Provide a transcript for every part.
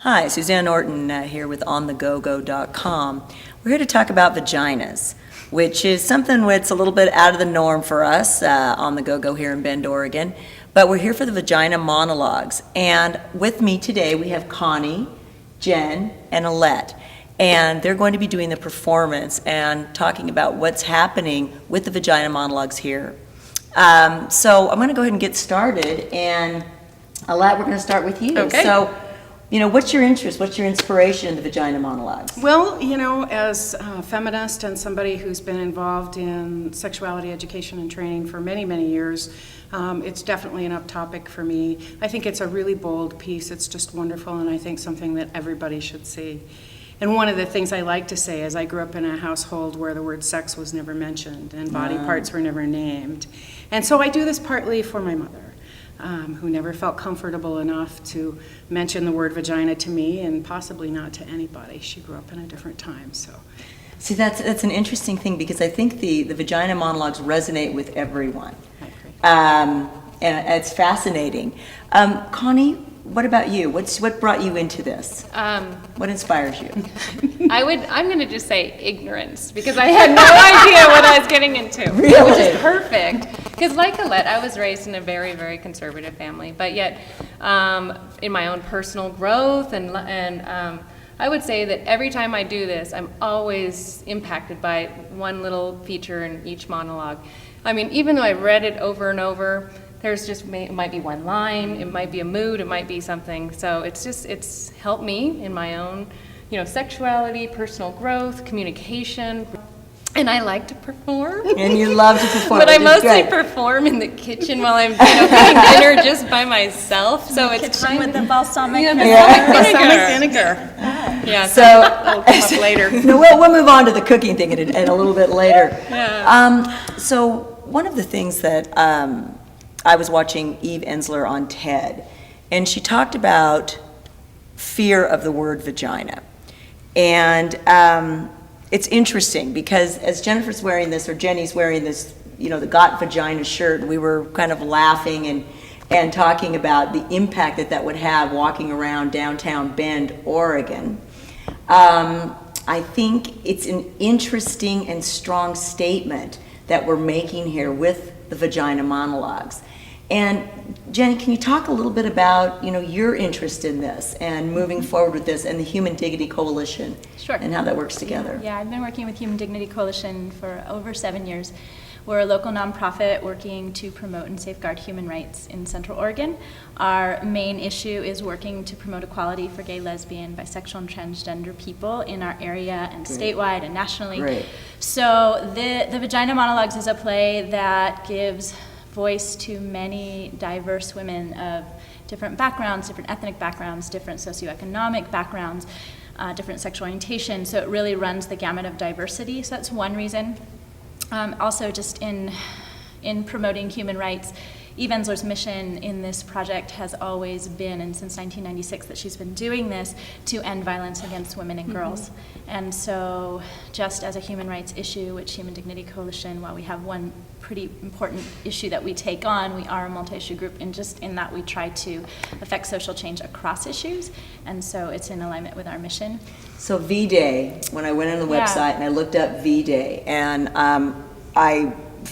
Hi, Suzanne Norton here with OnTheGoGo.com. We're here to talk about vaginas, which is something that's a little bit out of the norm for us on the Go-Go here in Bend, Oregon. But we're here for the Vagina Monologues. And with me today we have Connie, Jen, and Alette. And they're going to be doing the performance and talking about what's happening with the Vagina Monologues here. So I'm going to go ahead and get started. And Alette, we're going to start with you. Okay. So, what's your interest? What's your inspiration in the Vagina Monologues? Well, as a feminist and somebody who's been involved in sexuality education and training for many, many years, it's definitely an up topic for me. I think it's a really bold piece. It's just wonderful, and I think something that everybody should see. And one of the things I like to say is I grew up in a household where the word sex was never mentioned and body parts were never named. And so I do this partly for my mother. Who never felt comfortable enough to mention the word vagina to me and possibly not to anybody. She grew up in a different time, so. See, that's an interesting thing because I think the Vagina Monologues resonate with everyone. I agree. And it's fascinating. Connie, what about you? What brought you into this? What inspires you? I'm going to just say ignorance, because I had no idea what I was getting into. Really? Which is perfect. Because like Alette, I was raised in a very, very conservative family, but yet in my own personal growth, and I would say that every time I do this, I'm always impacted by one little feature in each monologue. I mean, even though I've read it over and over, there's just, it might be one line, it might be a mood, it might be something. So it's helped me in my own, sexuality, personal growth, communication. And I like to perform. And you love to perform. But I mostly perform in the kitchen while I'm cooking dinner just by myself. So it's kitchen with the balsamic vinegar. Yeah, So that'll come up later. No, we'll move on to the cooking thing in a little bit later. Yeah. So one of the things that I was watching Eve Ensler on TED, and she talked about fear of the word vagina. And it's interesting because as Jennifer's wearing this, or Jenny's wearing this, the Got Vagina shirt, we were kind of laughing and talking about the impact that would have walking around downtown Bend, Oregon. I think it's an interesting and strong statement that we're making here with the Vagina Monologues. And Jenny, can you talk a little bit about, your interest in this and moving forward with this and the Human Dignity Coalition? Sure. And how that works together? Yeah, I've been working with Human Dignity Coalition for over 7 years. We're a local nonprofit working to promote and safeguard human rights in Central Oregon. Our main issue is working to promote equality for gay, lesbian, bisexual, and transgender people in our area and statewide and nationally. Great. So the Vagina Monologues is a play that gives voice to many diverse women of different backgrounds, different ethnic backgrounds, different socioeconomic backgrounds, different sexual orientation. So it really runs the gamut of diversity. So that's one reason. Also, just in promoting human rights, Eve Ensler's mission in this project has always been, and since 1996 that she's been doing this, to end violence against women and girls. And so just as a human rights issue, which Human Dignity Coalition, while we have one pretty important issue that we take on, we are a multi-issue group, and just in that we try to affect social change across issues, and so it's in alignment with our mission. So V-Day, when I went on the website and I looked up V-Day, and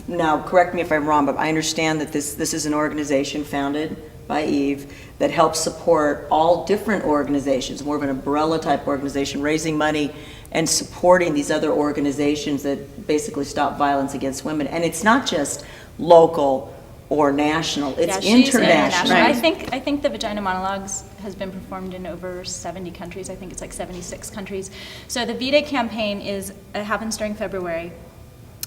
now correct me if I'm wrong, but I understand that this is an organization founded by Eve that helps support all different organizations, more of an umbrella type organization, raising money and supporting these other organizations that basically stop violence against women. And it's not just local or national, it's international. Right. I think the Vagina Monologues has been performed in over 70 countries. I think it's like 76 countries. So the V-Day campaign happens during February.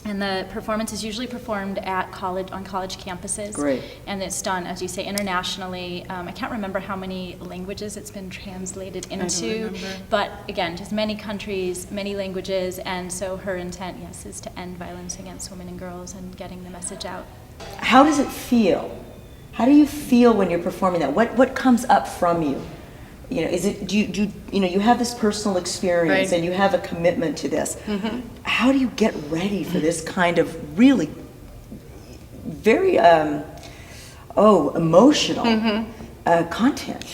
And the performance is usually performed on college campuses. Great. And it's done, as you say, internationally. I can't remember how many languages it's been translated into. But again, just many countries, many languages. And so her intent, yes, is to end violence against women and girls and getting the message out. How does it feel? How do you feel when you're performing that? What comes up from you? Is it you have this personal experience and you have a commitment to this. How do you get ready for this kind of really very emotional content?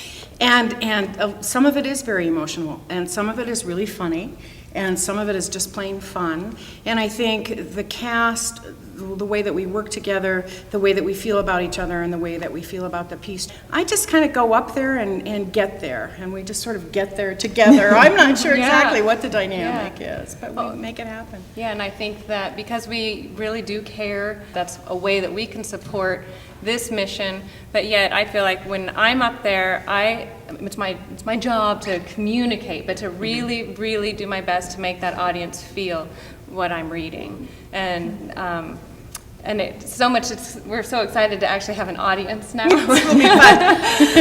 And some of it is very emotional, and some of it is really funny, and some of it is just plain fun. And I think the cast, the way that we work together, the way that we feel about each other, and the way that we feel about the piece, I just kind of go up there and get there, and we just sort of get there together. I'm not sure Yeah. exactly what the dynamic is, but we make it happen. Yeah, and I think that because we really do care, that's a way that we can support this mission, but yet I feel like when I'm up there, it's my job to communicate, but to really, really do my best to make that audience feel what I'm reading. And it's so much, we're so excited to actually have an audience now. It'll be fun.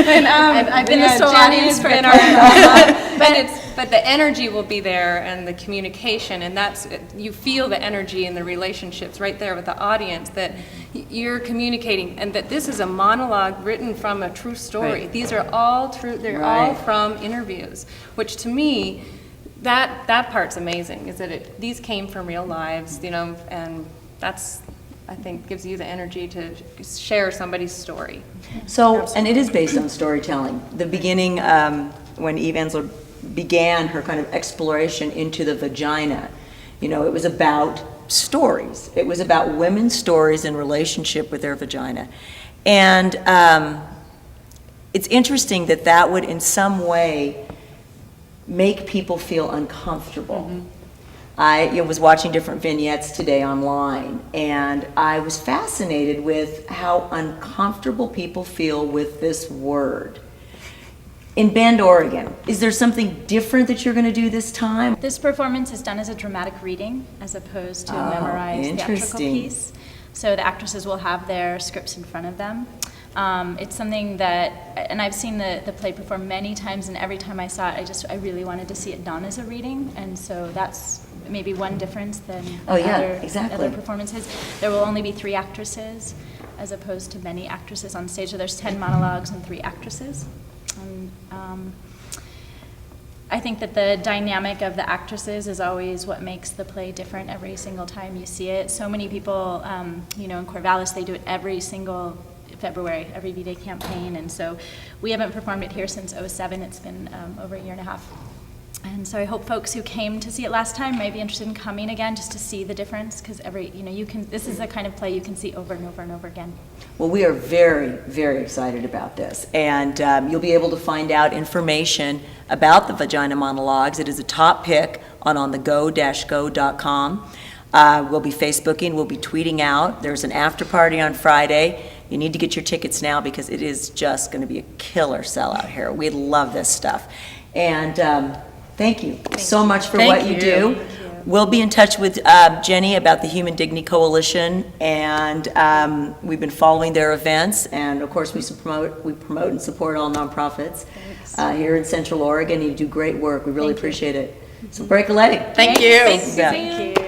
And I've been the sole Jenny audience has for been but the energy will be there, and the communication, and you feel the energy and the relationships right there with the audience, that you're communicating, and that this is a monologue written from a true story. Right. These are all true, they're all from interviews, which to me, that part's amazing, is that these came from real lives, and that's, I think, gives you the energy to share somebody's story. So, and it is based on storytelling. The beginning, when Eve Ensler began her kind of exploration into the vagina, it was about stories. It was about women's stories in relationship with their vagina. And it's interesting that would in some way make people feel uncomfortable. Mm-hmm. I was watching different vignettes today online, and I was fascinated with how uncomfortable people feel with this word. In Bend, Oregon, is there something different that you're going to do this time? This performance is done as a dramatic reading as opposed to a memorized theatrical interesting. piece. So the actresses will have their scripts in front of them. It's something that, and I've seen the play performed many times, and every time I saw it, I really wanted to see it done as a reading, and so that's maybe one difference than other performances. There will only be 3 actresses as opposed to many actresses on stage, so there's 10 monologues and 3 actresses. I think that the dynamic of the actresses is always what makes the play different every single time you see it. So many people, in Corvallis, they do it every single February, every V-Day campaign, and so we haven't performed it here since '07. It's been over a year and a half. And so I hope folks who came to see it last time might be interested in coming again just to see the difference, because this is the kind of play you can see over and over and over again. Well, we are very, very excited about this, and you'll be able to find out information about the Vagina Monologues. It is a top pick on thego-go.com. We'll be Facebooking, we'll be tweeting out. There's an after party on Friday. You need to get your tickets now because it is just going to be a killer sellout here. We love this stuff. And thank you so much for what you do. We'll be in touch with Jenny about the Human Dignity Coalition, and we've been following their events, and of course we promote and support all nonprofits here in Central Oregon. You do great work. We really appreciate it. So break a leg. Thank you. Thank you.